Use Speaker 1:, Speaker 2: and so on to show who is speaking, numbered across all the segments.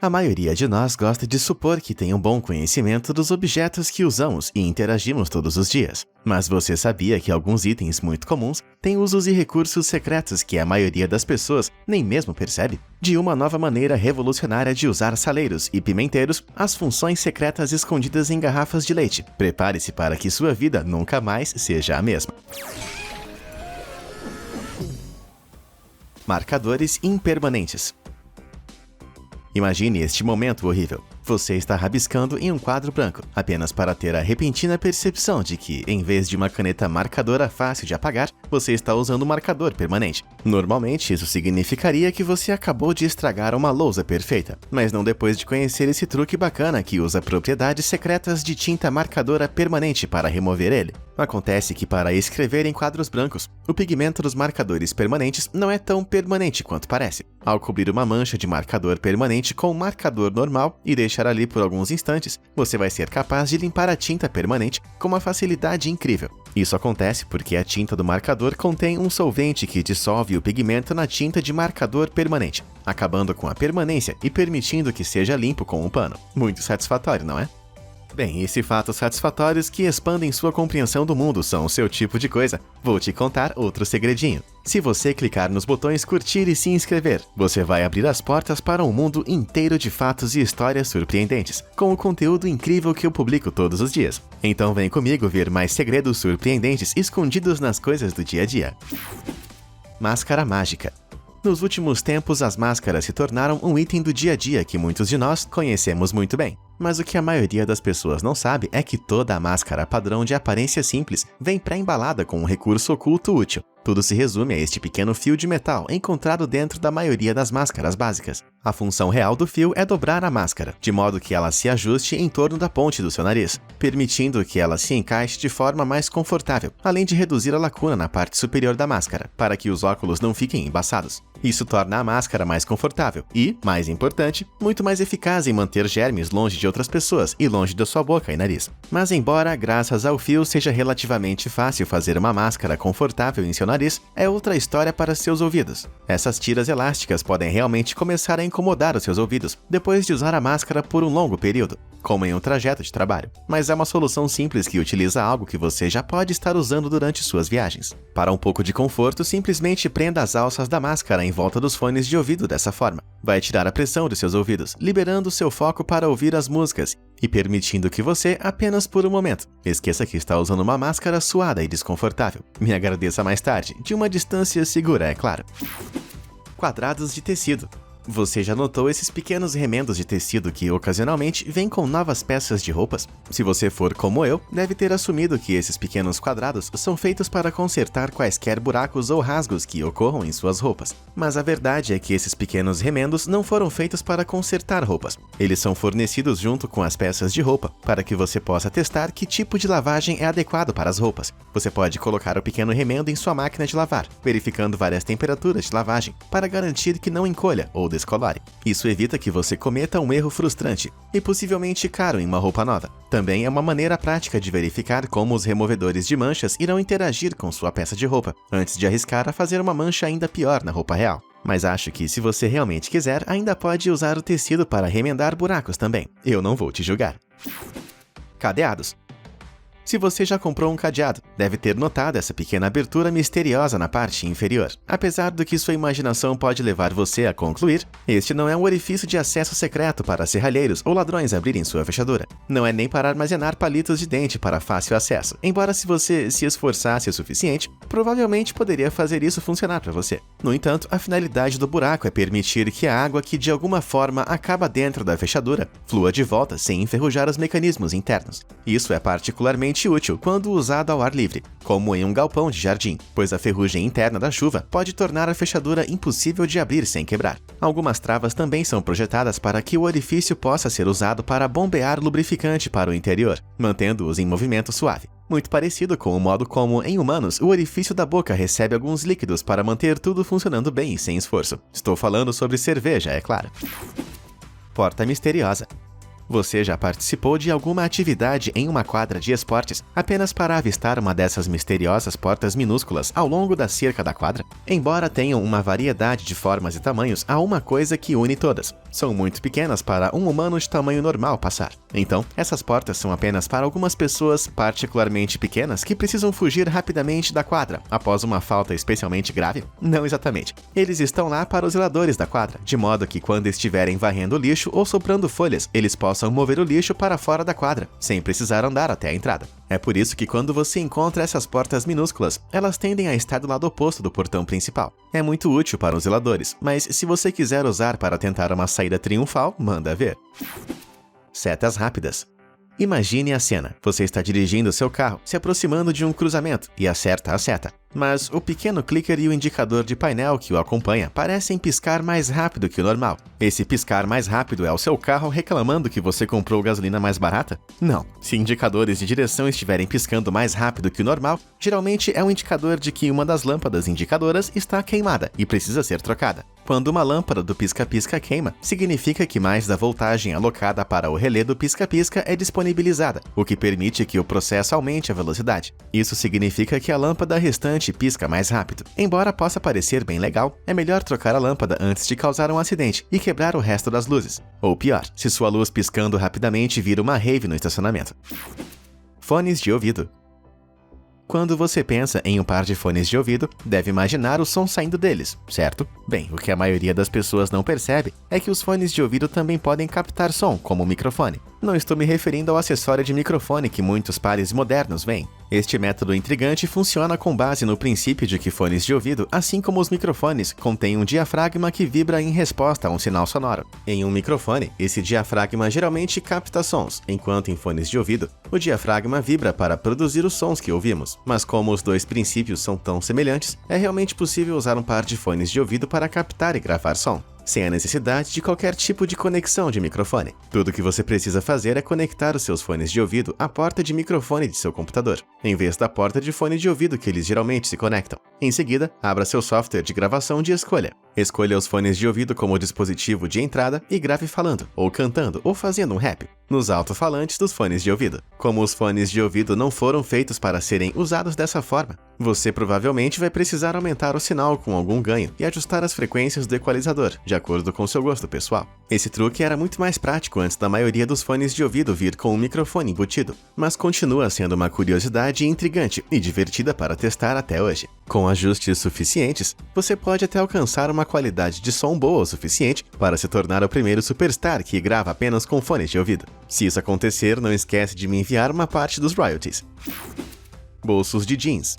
Speaker 1: A maioria de nós gosta de supor que tem um bom conhecimento dos objetos que usamos e interagimos todos os dias. Mas você sabia que alguns itens muito comuns têm usos e recursos secretos que a maioria das pessoas nem mesmo percebe? De uma nova maneira revolucionária de usar saleiros e pimenteiros, as funções secretas escondidas em garrafas de leite. Prepare-se para que sua vida nunca mais seja a mesma. Marcadores impermanentes. Imagine este momento horrível. Você está rabiscando em um quadro branco, apenas para ter a repentina percepção de que, em vez de uma caneta marcadora fácil de apagar, você está usando um marcador permanente. Normalmente, isso significaria que você acabou de estragar uma lousa perfeita, mas não depois de conhecer esse truque bacana que usa propriedades secretas de tinta marcadora permanente para remover ele. Acontece que para escrever em quadros brancos, o pigmento dos marcadores permanentes não é tão permanente quanto parece. Ao cobrir uma mancha de marcador permanente com um marcador normal e deixar ali por alguns instantes, você vai ser capaz de limpar a tinta permanente com uma facilidade incrível. Isso acontece porque a tinta do marcador contém um solvente que dissolve o pigmento na tinta de marcador permanente, acabando com a permanência e permitindo que seja limpo com um pano. Muito satisfatório, não é? Bem, e se fatos satisfatórios que expandem sua compreensão do mundo são o seu tipo de coisa, vou te contar outro segredinho. Se você clicar nos botões curtir e se inscrever, você vai abrir as portas para um mundo inteiro de fatos e histórias surpreendentes, com o conteúdo incrível que eu publico todos os dias. Então vem comigo ver mais segredos surpreendentes escondidos nas coisas do dia a dia. Máscara mágica. Nos últimos tempos, as máscaras se tornaram um item do dia a dia que muitos de nós conhecemos muito bem. Mas o que a maioria das pessoas não sabe é que toda a máscara padrão de aparência simples vem pré-embalada com um recurso oculto útil. Tudo se resume a este pequeno fio de metal encontrado dentro da maioria das máscaras básicas. A função real do fio é dobrar a máscara, de modo que ela se ajuste em torno da ponte do seu nariz, permitindo que ela se encaixe de forma mais confortável, além de reduzir a lacuna na parte superior da máscara, para que os óculos não fiquem embaçados. Isso torna a máscara mais confortável e, mais importante, muito mais eficaz em manter germes longe de outras pessoas e longe da sua boca e nariz. Mas embora, graças ao fio, seja relativamente fácil fazer uma máscara confortável em seu nariz, é outra história para seus ouvidos. Essas tiras elásticas podem realmente começar a incomodar os seus ouvidos depois de usar a máscara por um longo período, como em um trajeto de trabalho. Mas é uma solução simples que utiliza algo que você já pode estar usando durante suas viagens. Para um pouco de conforto, simplesmente prenda as alças da máscara em volta dos fones de ouvido dessa forma. Vai tirar a pressão de seus ouvidos, liberando seu foco para ouvir as músicas e permitindo que você, apenas por um momento, esqueça que está usando uma máscara suada e desconfortável. Me agradeça mais tarde, de uma distância segura, é claro. Quadrados de tecido. Você já notou esses pequenos remendos de tecido que ocasionalmente vêm com novas peças de roupas? Se você for como eu, deve ter assumido que esses pequenos quadrados são feitos para consertar quaisquer buracos ou rasgos que ocorram em suas roupas. Mas a verdade é que esses pequenos remendos não foram feitos para consertar roupas. Eles são fornecidos junto com as peças de roupa, para que você possa testar que tipo de lavagem é adequado para as roupas. Você pode colocar o pequeno remendo em sua máquina de lavar, verificando várias temperaturas de lavagem, para garantir que não encolha ou descolore. Isso evita que você cometa um erro frustrante e possivelmente caro em uma roupa nova. Também é uma maneira prática de verificar como os removedores de manchas irão interagir com sua peça de roupa, antes de arriscar a fazer uma mancha ainda pior na roupa real. Mas acho que se você realmente quiser, ainda pode usar o tecido para remendar buracos também. Eu não vou te julgar. Cadeados. Se você já comprou um cadeado, deve ter notado essa pequena abertura misteriosa na parte inferior. Apesar do que sua imaginação pode levar você a concluir, este não é um orifício de acesso secreto para serralheiros ou ladrões abrirem sua fechadura. Não é nem para armazenar palitos de dente para fácil acesso, embora se você se esforçasse o suficiente, provavelmente poderia fazer isso funcionar para você. No entanto, a finalidade do buraco é permitir que a água que de alguma forma acaba dentro da fechadura flua de volta sem enferrujar os mecanismos internos. Isso é particularmente útil quando usado ao ar livre, como em um galpão de jardim, pois a ferrugem interna da chuva pode tornar a fechadura impossível de abrir sem quebrar. Algumas travas também são projetadas para que o orifício possa ser usado para bombear lubrificante para o interior, mantendo-os em movimento suave. Muito parecido com o modo como, em humanos, o orifício da boca recebe alguns líquidos para manter tudo funcionando bem e sem esforço. Estou falando sobre cerveja, é claro. Porta misteriosa. Você já participou de alguma atividade em uma quadra de esportes apenas para avistar uma dessas misteriosas portas minúsculas ao longo da cerca da quadra? Embora tenham uma variedade de formas e tamanhos, há uma coisa que une todas. São muito pequenas para um humano de tamanho normal passar. Então, essas portas são apenas para algumas pessoas particularmente pequenas que precisam fugir rapidamente da quadra após uma falta especialmente grave? Não exatamente. Eles estão lá para os zeladores da quadra, de modo que quando estiverem varrendo o lixo ou soprando folhas, eles possam mover o lixo para fora da quadra, sem precisar andar até a entrada. É por isso que quando você encontra essas portas minúsculas, elas tendem a estar do lado oposto do portão principal. É muito útil para os zeladores, mas se você quiser usar para tentar uma saída triunfal, manda ver. Setas rápidas. Imagine a cena. Você está dirigindo seu carro, se aproximando de um cruzamento e acerta a seta. Mas o pequeno clicker e o indicador de painel que o acompanha parecem piscar mais rápido que o normal. Esse piscar mais rápido é o seu carro reclamando que você comprou gasolina mais barata? Não. Se indicadores de direção estiverem piscando mais rápido que o normal, geralmente é um indicador de que uma das lâmpadas indicadoras está queimada e precisa ser trocada. Quando uma lâmpada do pisca-pisca queima, significa que mais da voltagem alocada para o relé do pisca-pisca é disponibilizada, o que permite que o processo aumente a velocidade. Isso significa que a lâmpada restante pisca mais rápido. Embora possa parecer bem legal, é melhor trocar a lâmpada antes de causar um acidente e quebrar o resto das luzes. Ou pior, se sua luz piscando rapidamente vira uma rave no estacionamento. Fones de ouvido. Quando você pensa em um par de fones de ouvido, deve imaginar o som saindo deles, certo? Bem, o que a maioria das pessoas não percebe é que os fones de ouvido também podem captar som, como o microfone. Não estou me referindo ao acessório de microfone que muitos pares modernos vêm. Este método intrigante funciona com base no princípio de que fones de ouvido, assim como os microfones, contêm um diafragma que vibra em resposta a um sinal sonoro. Em um microfone, esse diafragma geralmente capta sons, enquanto em fones de ouvido, o diafragma vibra para produzir os sons que ouvimos. Mas como os dois princípios são tão semelhantes, é realmente possível usar um par de fones de ouvido para captar e gravar som, sem a necessidade de qualquer tipo de conexão de microfone. Tudo o que você precisa fazer é conectar os seus fones de ouvido à porta de microfone de seu computador, em vez da porta de fone de ouvido que eles geralmente se conectam. Em seguida, abra seu software de gravação de escolha. Escolha os fones de ouvido como dispositivo de entrada e grave falando, ou cantando, ou fazendo um rap, nos alto-falantes dos fones de ouvido. Como os fones de ouvido não foram feitos para serem usados dessa forma, você provavelmente vai precisar aumentar o sinal com algum ganho e ajustar as frequências do equalizador, de acordo com seu gosto pessoal. Esse truque era muito mais prático antes da maioria dos fones de ouvido vir com um microfone embutido, mas continua sendo uma curiosidade intrigante e divertida para testar até hoje. Com ajustes suficientes, você pode até alcançar uma qualidade de som boa o suficiente para se tornar o primeiro superstar que grava apenas com fones de ouvido. Se isso acontecer, não esquece de me enviar uma parte dos royalties. Bolsos de jeans.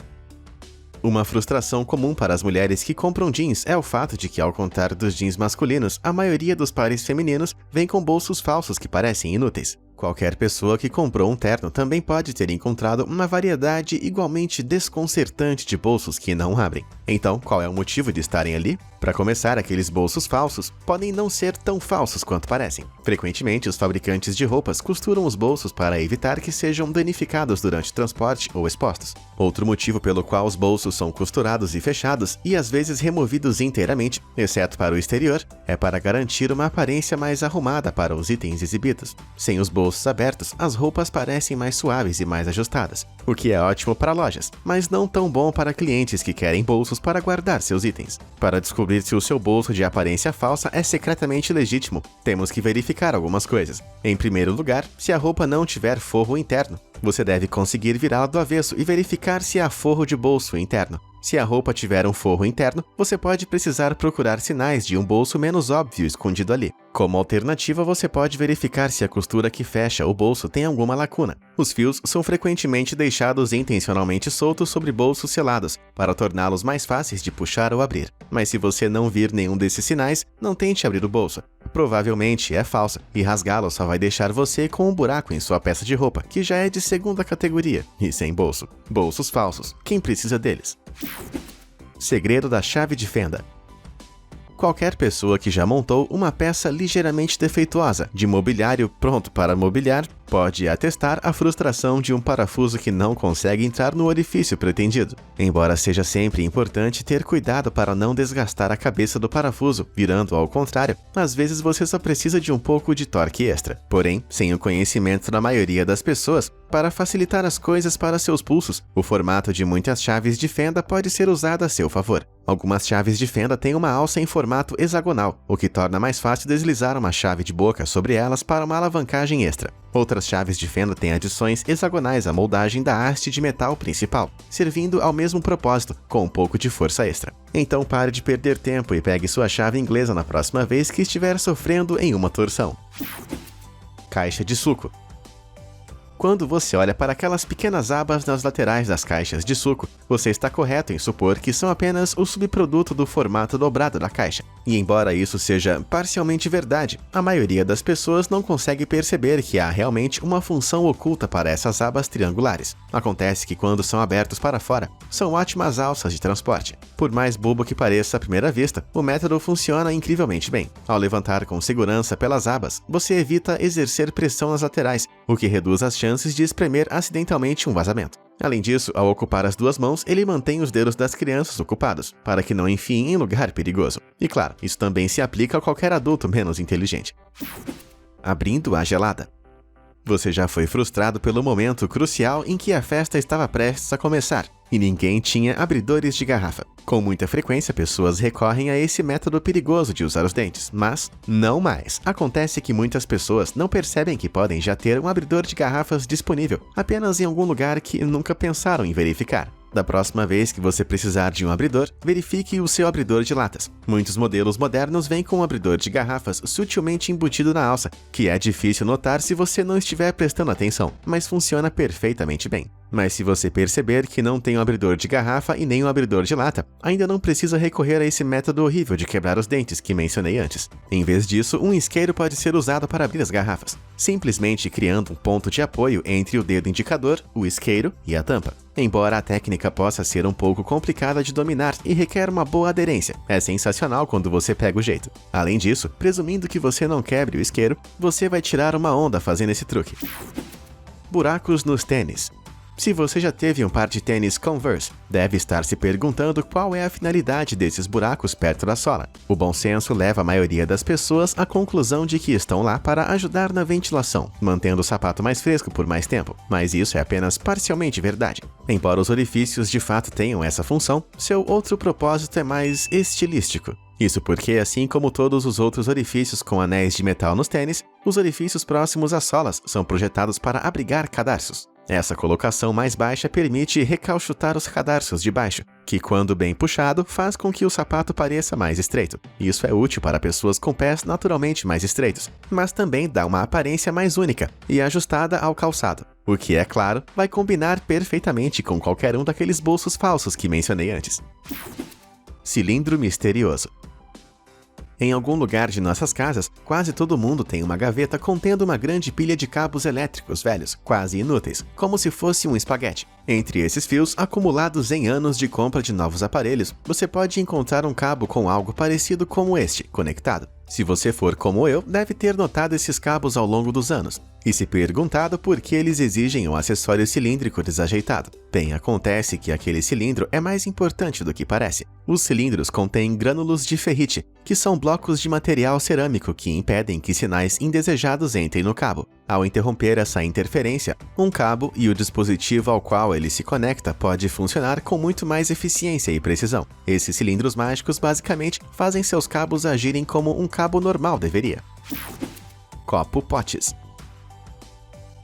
Speaker 1: Uma frustração comum para as mulheres que compram jeans é o fato de que, ao contrário dos jeans masculinos, a maioria dos pares femininos vem com bolsos falsos que parecem inúteis. Qualquer pessoa que comprou um terno também pode ter encontrado uma variedade igualmente desconcertante de bolsos que não abrem. Então, qual é o motivo de estarem ali? Para começar, aqueles bolsos falsos podem não ser tão falsos quanto parecem. Frequentemente, os fabricantes de roupas costuram os bolsos para evitar que sejam danificados durante o transporte ou expostos. Outro motivo pelo qual os bolsos são costurados e fechados e às vezes removidos inteiramente, exceto para o exterior, é para garantir uma aparência mais arrumada para os itens exibidos. Sem os bolsos abertos, as roupas parecem mais suaves e mais ajustadas, o que é ótimo para lojas, mas não tão bom para clientes que querem bolsos para guardar seus itens. Para descobrir se o seu bolso de aparência falsa é secretamente legítimo, temos que verificar algumas coisas. Em primeiro lugar, se a roupa não tiver forro interno, você deve conseguir virá-la do avesso e verificar se há forro de bolso interno. Se a roupa tiver um forro interno, você pode precisar procurar sinais de um bolso menos óbvio escondido ali. Como alternativa, você pode verificar se a costura que fecha o bolso tem alguma lacuna. Os fios são frequentemente deixados intencionalmente soltos sobre bolsos selados, para torná-los mais fáceis de puxar ou abrir. Mas se você não vir nenhum desses sinais, não tente abrir o bolso. Provavelmente é falsa, e rasgá-lo só vai deixar você com um buraco em sua peça de roupa, que já é de segunda categoria, e sem bolso. Bolsos falsos. Quem precisa deles? Segredo da chave de fenda. Qualquer pessoa que já montou uma peça ligeiramente defeituosa de mobiliário pronto para mobiliar pode atestar a frustração de um parafuso que não consegue entrar no orifício pretendido. Embora seja sempre importante ter cuidado para não desgastar a cabeça do parafuso, virando ao contrário, às vezes você só precisa de um pouco de torque extra. Porém, sem o conhecimento da maioria das pessoas, para facilitar as coisas para seus pulsos, o formato de muitas chaves de fenda pode ser usado a seu favor. Algumas chaves de fenda têm uma alça em formato hexagonal, o que torna mais fácil deslizar uma chave de boca sobre elas para uma alavancagem extra. Outras chaves de fenda têm adições hexagonais à moldagem da haste de metal principal, servindo ao mesmo propósito, com um pouco de força extra. Então pare de perder tempo e pegue sua chave inglesa na próxima vez que estiver sofrendo em uma torção. Caixa de suco. Quando você olha para aquelas pequenas abas nas laterais das caixas de suco, você está correto em supor que são apenas o subproduto do formato dobrado da caixa. E embora isso seja parcialmente verdade, a maioria das pessoas não consegue perceber que há realmente uma função oculta para essas abas triangulares. Acontece que quando são abertos para fora, são ótimas alças de transporte. Por mais bobo que pareça à primeira vista, o método funciona incrivelmente bem. Ao levantar com segurança pelas abas, você evita exercer pressão nas laterais, o que reduz as chances de espremer acidentalmente um vazamento. Além disso, ao ocupar as duas mãos, ele mantém os dedos das crianças ocupados, para que não enfiem em lugar perigoso. E claro, isso também se aplica a qualquer adulto menos inteligente. Abrindo a gelada. Você já foi frustrado pelo momento crucial em que a festa estava prestes a começar e ninguém tinha abridores de garrafa. Com muita frequência, pessoas recorrem a esse método perigoso de usar os dentes, mas não mais. Acontece que muitas pessoas não percebem que podem já ter um abridor de garrafas disponível, apenas em algum lugar que nunca pensaram em verificar. Da próxima vez que você precisar de um abridor, verifique o seu abridor de latas. Muitos modelos modernos vêm com um abridor de garrafas sutilmente embutido na alça, que é difícil notar se você não estiver prestando atenção, mas funciona perfeitamente bem. Mas se você perceber que não tem um abridor de garrafa e nem um abridor de lata, ainda não precisa recorrer a esse método horrível de quebrar os dentes que mencionei antes. Em vez disso, um isqueiro pode ser usado para abrir as garrafas, simplesmente criando um ponto de apoio entre o dedo indicador, o isqueiro e a tampa. Embora a técnica possa ser um pouco complicada de dominar e requer uma boa aderência, é sensacional quando você pega o jeito. Além disso, presumindo que você não quebre o isqueiro, você vai tirar uma onda fazendo esse truque. Buracos nos tênis. Se você já teve um par de tênis Converse, deve estar se perguntando qual é a finalidade desses buracos perto da sola. O bom senso leva a maioria das pessoas à conclusão de que estão lá para ajudar na ventilação, mantendo o sapato mais fresco por mais tempo, mas isso é apenas parcialmente verdade. Embora os orifícios de fato tenham essa função, seu outro propósito é mais estilístico. Isso porque, assim como todos os outros orifícios com anéis de metal nos tênis, os orifícios próximos às solas são projetados para abrigar cadarços. Essa colocação mais baixa permite recauchutar os cadarços de baixo, que quando bem puxado faz com que o sapato pareça mais estreito. Isso é útil para pessoas com pés naturalmente mais estreitos, mas também dá uma aparência mais única e ajustada ao calçado, o que, é claro, vai combinar perfeitamente com qualquer um daqueles bolsos falsos que mencionei antes. Cilindro misterioso. Em algum lugar de nossas casas, quase todo mundo tem uma gaveta contendo uma grande pilha de cabos elétricos velhos, quase inúteis, como se fosse um espaguete. Entre esses fios, acumulados em anos de compra de novos aparelhos, você pode encontrar um cabo com algo parecido como este, conectado. Se você for como eu, deve ter notado esses cabos ao longo dos anos e se perguntado por que eles exigem um acessório cilíndrico desajeitado. Bem, acontece que aquele cilindro é mais importante do que parece. Os cilindros contêm grânulos de ferrite, que são blocos de material cerâmico que impedem que sinais indesejados entrem no cabo. Ao interromper essa interferência, um cabo e o dispositivo ao qual ele se conecta pode funcionar com muito mais eficiência e precisão. Esses cilindros mágicos basicamente fazem seus cabos agirem como um cabo normal deveria. Copo potes.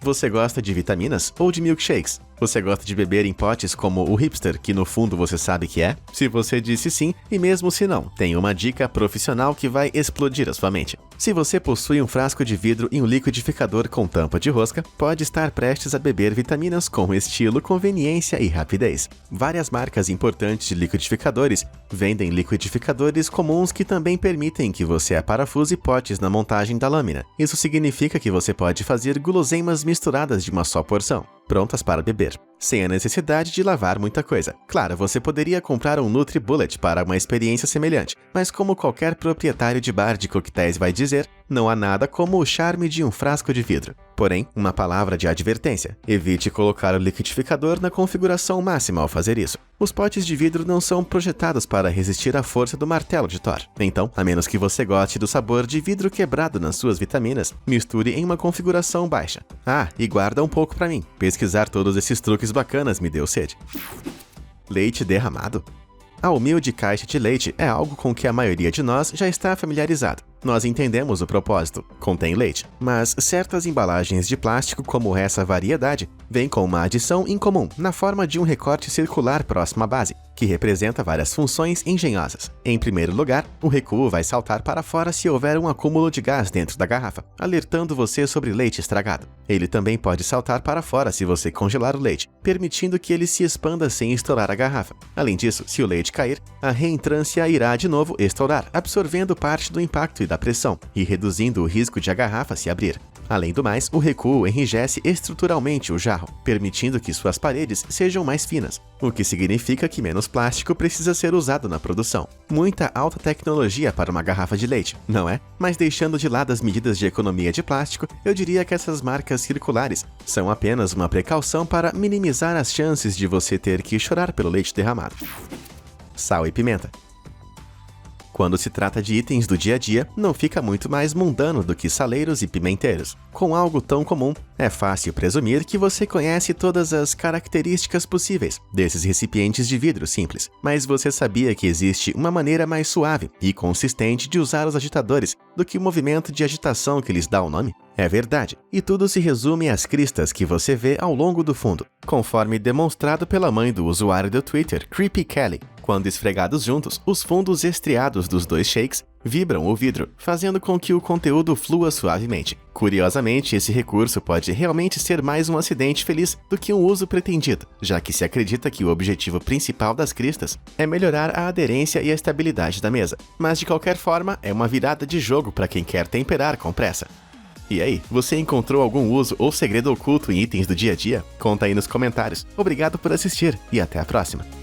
Speaker 1: Você gosta de vitaminas ou de milkshakes? Você gosta de beber em potes como o hipster, que no fundo você sabe que é? Se você disse sim, e mesmo se não, tem uma dica profissional que vai explodir a sua mente. Se você possui um frasco de vidro e um liquidificador com tampa de rosca, pode estar prestes a beber vitaminas com estilo, conveniência e rapidez. Várias marcas importantes de liquidificadores vendem liquidificadores comuns que também permitem que você aparafuse potes na montagem da lâmina. Isso significa que você pode fazer guloseimas misturadas de uma só porção, prontas para beber. sem a necessidade de lavar muita coisa. Claro, você poderia comprar um NutriBullet para uma experiência semelhante, mas como qualquer proprietário de bar de coquetéis vai dizer, não há nada como o charme de um frasco de vidro. Porém, uma palavra de advertência: evite colocar o liquidificador na configuração máxima ao fazer isso. Os potes de vidro não são projetados para resistir à força do martelo de Thor. Então, a menos que você goste do sabor de vidro quebrado nas suas vitaminas, misture em uma configuração baixa. Ah, e guarda um pouco para mim. Pesquisar todos esses truques bacanas me deu sede. Leite derramado? A humilde caixa de leite é algo com que a maioria de nós já está familiarizado. Nós entendemos o propósito, contém leite, mas certas embalagens de plástico como essa variedade vêm com uma adição incomum na forma de um recorte circular próximo à base, que representa várias funções engenhosas. Em primeiro lugar, o recuo vai saltar para fora se houver um acúmulo de gás dentro da garrafa, alertando você sobre leite estragado. Ele também pode saltar para fora se você congelar o leite, permitindo que ele se expanda sem estourar a garrafa. Além disso, se o leite cair, a reentrância irá de novo estourar, absorvendo parte do impacto e da pressão e reduzindo o risco de a garrafa se abrir. Além do mais, o recuo enrijece estruturalmente o jarro, permitindo que suas paredes sejam mais finas, o que significa que menos plástico precisa ser usado na produção. Muita alta tecnologia para uma garrafa de leite, não é? Mas deixando de lado as medidas de economia de plástico, eu diria que essas marcas circulares são apenas uma precaução para minimizar as chances de você ter que chorar pelo leite derramado. Sal e pimenta. Quando se trata de itens do dia a dia, não fica muito mais mundano do que saleiros e pimenteiros. Com algo tão comum, é fácil presumir que você conhece todas as características possíveis desses recipientes de vidro simples. Mas você sabia que existe uma maneira mais suave e consistente de usar os agitadores do que o movimento de agitação que lhes dá o nome? É verdade, e tudo se resume às cristas que você vê ao longo do fundo, conforme demonstrado pela mãe do usuário do Twitter, Creepy Kelly. Quando esfregados juntos, os fundos estriados dos dois shakes vibram o vidro, fazendo com que o conteúdo flua suavemente. Curiosamente, esse recurso pode realmente ser mais um acidente feliz do que um uso pretendido, já que se acredita que o objetivo principal das cristas é melhorar a aderência e a estabilidade da mesa. Mas de qualquer forma, é uma virada de jogo para quem quer temperar com pressa. E aí, você encontrou algum uso ou segredo oculto em itens do dia a dia? Conta aí nos comentários. Obrigado por assistir e até a próxima!